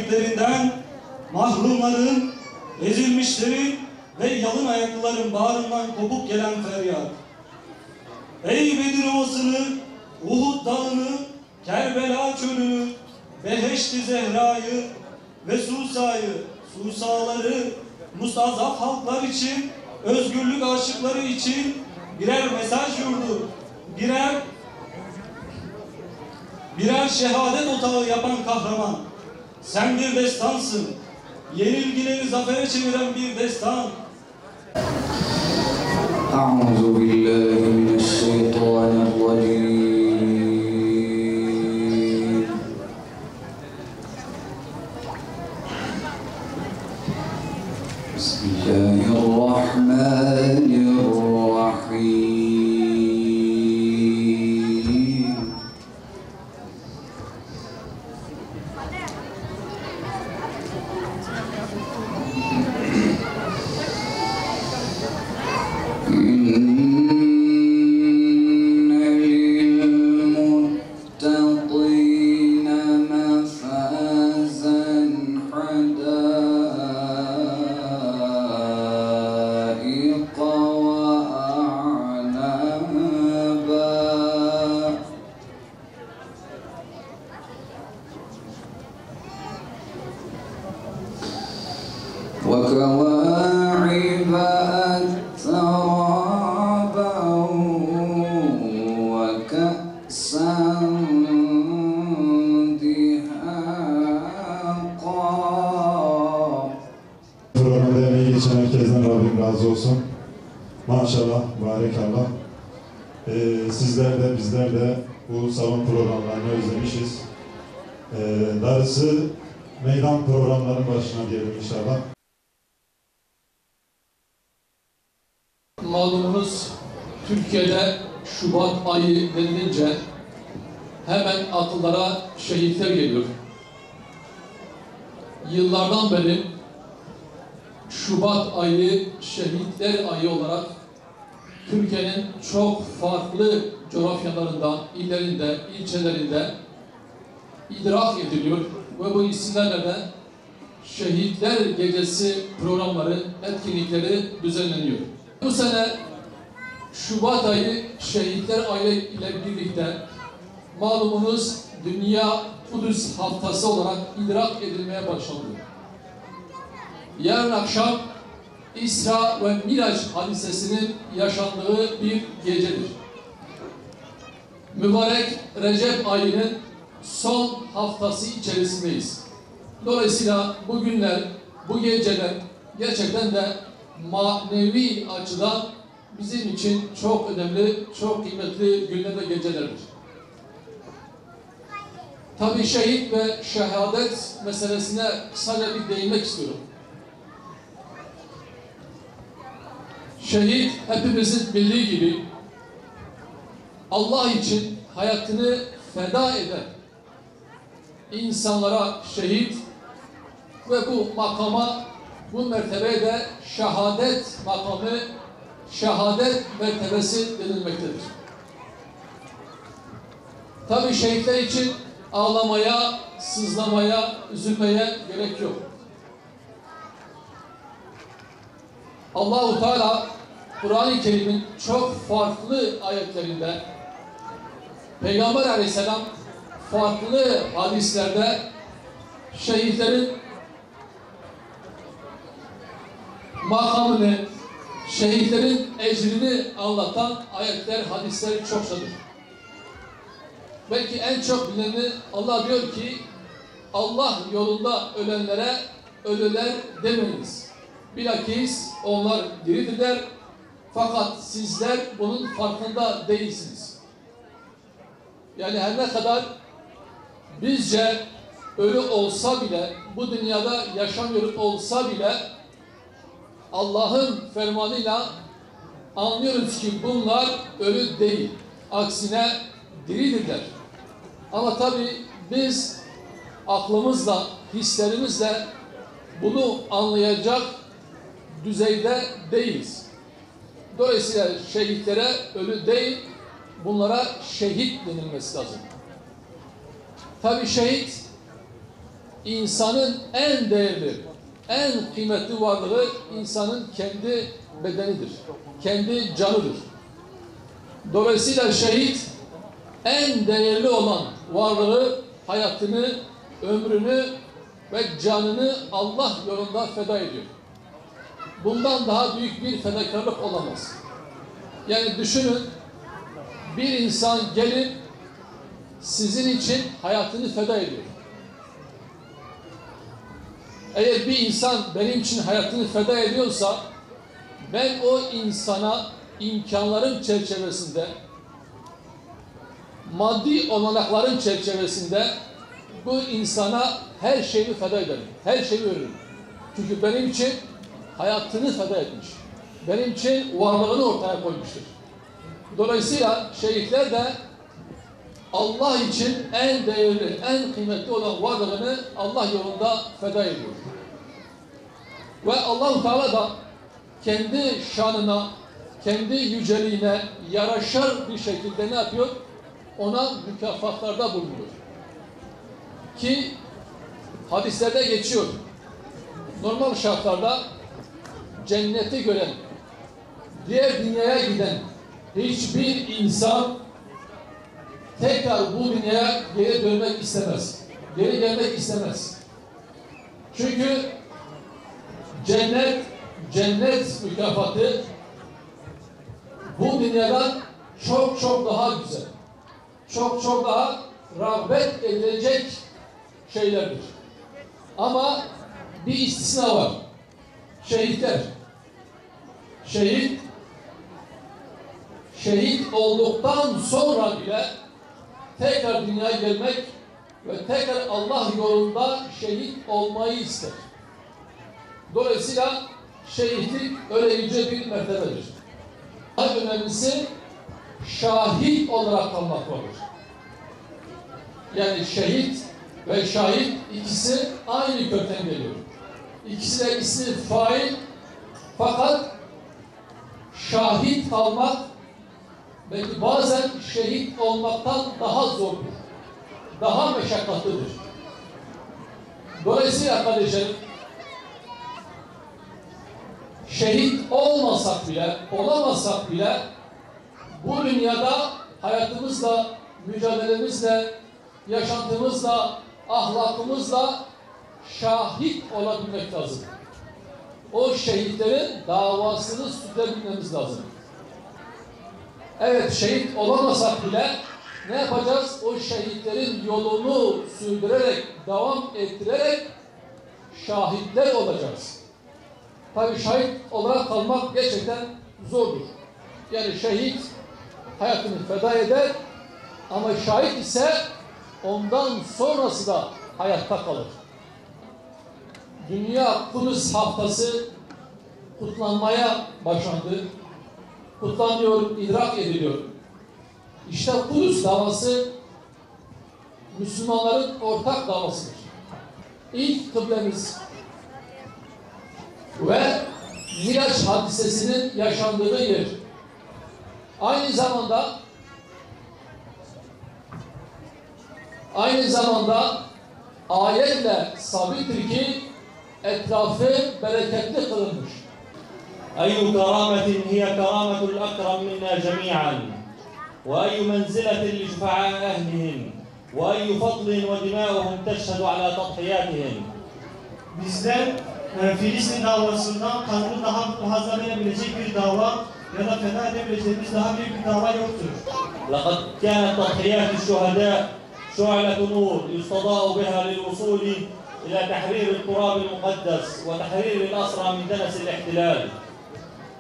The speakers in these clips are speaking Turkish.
sahiplerinden, mahrumların, ezilmişlerin ve yalın ayaklıların bağrından kopuk gelen feryat. Ey Bedir Ovası'nı, Uhud Dağı'nı, Kerbela Çölü'nü, Beheşt-i Zehra'yı ve Susaları, mustazaf halklar için, özgürlük aşıkları için birer mesaj yurdu, birer şehadet otağı yapan kahraman. Sen bir destansın, yenilgileri zafere çeviren bir destan. أعوذ بالله من الشيطان الرجيم بسم الله الرحمن الرحيم للمتقين مفازا حدائق وأعنابا وكواعب أترابا وكأسا دهاقا. Programda emeği geçen herkesten Rabbim razı olsun. Maşallah, barekallah. Sizler de bizler de bu salon programlarını özlemişiz. Darısı meydan programların başına diyelim inşallah. Malumunuz Türkiye'de Şubat ayı denilince hemen akıllara şehitler geliyor. Yıllardan beri Şubat ayı şehitler ayı olarak Türkiye'nin çok farklı coğrafyalarında, illerinde, ilçelerinde idrak ediliyor ve bu isimlerle de Şehitler Gecesi programları, etkinlikleri düzenleniyor. Bu sene Şubat ayı Şehitler Ayı ile birlikte malumunuz Dünya Kudüs Haftası olarak idrak edilmeye başlanıyor. Yarın akşam İsra ve Miraç hadisesinin yaşandığı bir gecedir. Mübarek Recep ayının son haftası içerisindeyiz. Dolayısıyla bu günler, bu geceler gerçekten de manevi açıdan bizim için çok önemli, çok kıymetli günler ve gecelerdir. Tabii şehit ve şehadet meselesine kısaca bir değinmek istiyorum. Şehit hepimizin bildiği gibi Allah için hayatını feda eden insanlara şehit ve bu makama, bu mertebeye de şehadet makamı, şehadet mertebesi denilmektedir. Tabii şehitler için ağlamaya, sızlamaya, üzülmeye gerek yok. Allah-u Teala Kur'an-ı Kerim'in çok farklı ayetlerinde Peygamber Aleyhisselam farklı hadislerde şehitlerin makamını, şehitlerin ecrini anlatan ayetler, hadisler çoksadır. Belki en çok bilineni Allah diyor ki Allah yolunda ölenlere ölüler demeyiniz. Bilakis onlar diridirler fakat sizler bunun farkında değilsiniz. Yani her ne kadar bizce ölü olsa bile, bu dünyada yaşamıyor olsa bile Allah'ın fermanıyla anlıyoruz ki bunlar ölü değil. Aksine diridirler. Ama tabii biz aklımızla, hislerimizle bunu anlayacak düzeyde değiliz. Dolayısıyla şehitlere ölü değil, bunlara şehit denilmesi lazım. Tabii şehit insanın en değerli, en kıymetli varlığı insanın kendi bedenidir, kendi canıdır. Dolayısıyla şehit en değerli olan varlığı, hayatını, ömrünü ve canını Allah yolunda feda ediyor. Bundan daha büyük bir fedakarlık olamaz. Yani düşünün, bir insan gelip sizin için hayatını feda ediyor. Eğer bir insan benim için hayatını feda ediyorsa, ben o insana imkanların çerçevesinde, maddi olanakların çerçevesinde bu insana her şeyi feda ederim. Her şeyi veririm. Çünkü benim için hayatını feda etmiş. Benim için varlığını ortaya koymuştur. Dolayısıyla şehitler de Allah için en değerli, en kıymetli olan varlığını Allah yolunda feda ediyor. Ve Allah-u Teala da kendi şanına, kendi yüceliğine yaraşır bir şekilde ne yapıyor? Ona mükafatlarda bulunuyor. Ki hadislerde geçiyor. Normal şartlarda cenneti gören, diğer dünyaya giden hiçbir insan tekrar bu dünyaya geri dönmek istemez. Geri gelmek istemez. Çünkü cennet mükafatı bu dünyadan çok çok daha güzel. Çok çok daha rağbet edilecek şeylerdir. Ama bir istisna var. Şehitler. Şehit olduktan sonra bile tekrar dünyaya gelmek ve tekrar Allah yolunda şehit olmayı ister. Dolayısıyla şehitlik öyle yüce bir mertebedir. Daha önemlisi şahit olarak kalmak vardır. Yani şehit ve şahit ikisi aynı kökten geliyor. İkisi de ismi fail, fakat şahit kalmak belki bazen şehit olmaktan daha zordur. Daha meşakkatlidir. Dolayısıyla kardeşlerim, şehit olmasak bile, olamazsak bile bu dünyada hayatımızla, mücadelemizle, yaşantımızla, ahlakımızla şahit olabilmek lazım. O şehitlerin davasını sürdürebilmemiz lazım. Evet, şehit olamasak bile ne yapacağız? O şehitlerin yolunu sürdürerek, devam ettirerek şahitler olacağız. Tabii şahit olarak kalmak gerçekten zordur. Yani şehit hayatını feda eder ama şahit ise ondan sonrası da hayatta kalır. Dünya Kudüs haftası kutlanmaya başlandı. Kutlanıyor, idrak ediliyor. İşte Kudüs davası Müslümanların ortak davasıdır. İlk kıblemiz ve Miraç hadisesinin yaşandığı yer. Aynı zamanda ayetle sabittir ki etrafı bereketli kılınmış. أي كرامة هي كرامة الأكرم منا جميعا وأي منزلة لشفعاء أهلهم وأي فضل ودماؤهم تشهد على تضحياتهم. Bizler Filistin davasından kanını daha muhafaza edebilecek bir dava ya da feda edebileceğimiz daha büyük bir dava yoktur. لقد كانت تضحيات الشهداء شعلة نور يستضاء بها للوصول إلى تحرير التراب المقدس وتحرير الأسرى من دنس الاحتلال.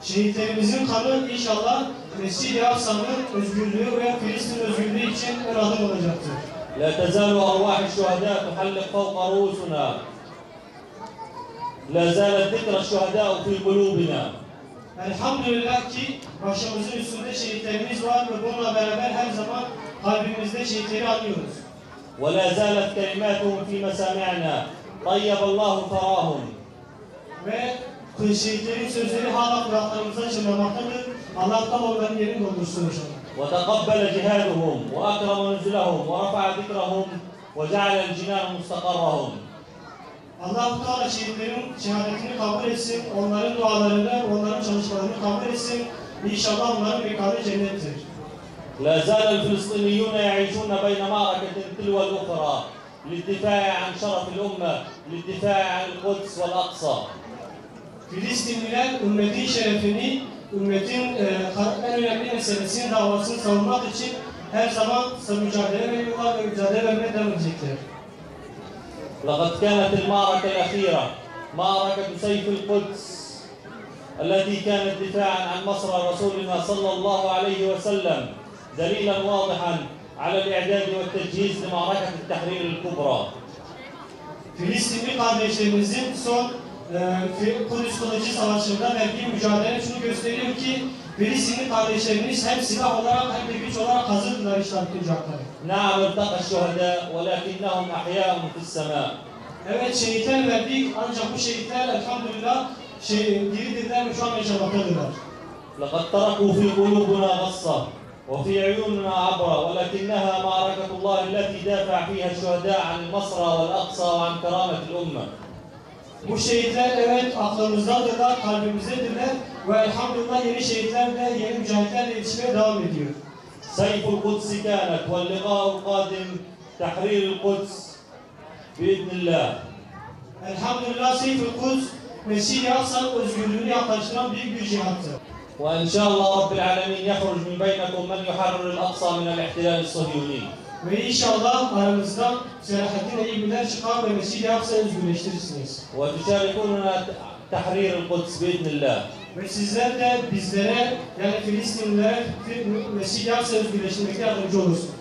Şehitlerimizin kanı inşallah Mescid-i Aksa'nın özgürlüğü ve Filistin özgürlüğü için bir adım olacaktır. لا تزال أرواح الشهداء تحلق فوق رؤوسنا. لا زالت ذكرى الشهداء في قلوبنا. Elhamdülillah ki başımızın üstünde şehitlerimiz var ve bununla beraber her zaman kalbimizde şehitleri anıyoruz. ولا زالت كلماتهم في مسامعنا. طيب الله ثراهم. Ve şehitlerin sözleri hala kulaklarımıza çınlamaktadır. Allah da onların yerini doldursun inşallah. وتقبل جهادهم وأكرم نزلهم ورفع ذكرهم وجعل الجنان مستقرهم. Allah-u Teala şehitlerin şehadetini kabul etsin, onların dualarını, onların çalışmalarını kabul etsin. İnşallah onların mekanı cennettir. لا زال الفلسطينيون يعيشون بين معركة تلو الأخرى للدفاع عن شرف الأمة، للدفاع عن القدس والأقصى. Filistinliler ümmetin şerefini, ümmetin en önemli meselesinin davasını savunmak için her zaman mücadele veriyorlar ve mücadele vermeye devam edecekler. لقد كانت المعركة الأخيرة معركة سيف القدس التي كانت دفاعا عن مصرع رسولنا صلى الله عليه وسلم دليلا واضحا على الإعداد والتجهيز لمعركة التحرير الكبرى. Filistinli kardeşlerimizin son Kudüs Kılıcı Savaşı'nda verdiği mücadele şunu gösteriyor ki Filistinli kardeşlerimiz hem silah olarak hem de güç olarak hazırdılar işaret edecekler. نعم التقى الشهداء ولكنهم أحياء في السماء. Evet şehitler verdik ancak bu şehitler elhamdülillah diridirler ve şu an yaşamaktadırlar. لقد تركوا في قلوبنا غصة وفي عيوننا عبرة ولكنها معركة الله التي دافع فيها الشهداء عن المصرع والأقصى وعن كرامة الأمة. Bu şehitler evet aklımızdadırlar, kalbimizdedirler ve elhamdülillah yeni şehitler de yeni mücahitlerle yetişmeye devam ediyor. سيف القدس كانت واللقاء القادم تحرير القدس بإذن الله. Elhamdülillah Seyf-i Kuds Mescid-i Aksa'nın özgürlüğünü yaklaştıran büyük bir cihattır. وإن شاء الله رب العالمين يخرج من بينكم من يحرر الأقصى من الاحتلال الصهيوني. Ve inşallah aramızdan Selahattin Eyyubiler çıkar ve Mescid-i Aksa'yı özgürleştirirsiniz. وتشاركوننا تحرير القدس بإذن الله. Ve sizler de bizlere yani Filistinlilere Mescid-i Aksa'yı özgürleştirmekte yardımcı olursunuz.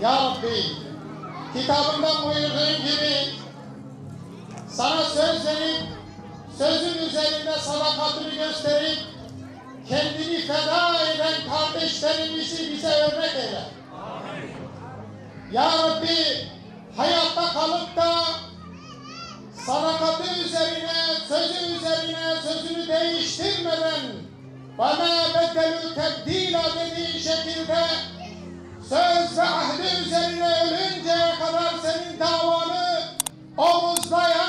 Ya Rabbi, kitabından buyurduğun gibi sana söz verip, sözün üzerinde sadakatini gösterip, kendini feda eden kardeşlerimizi bize örnek eyle. Amin. Ya Rabbi, hayatta kalıp da sadakati üzerine, sözünü değiştirmeden bana beddelü tebdila dediğin şekilde söz ve ahdi üzerine ölünceye kadar senin davanı omuzlayan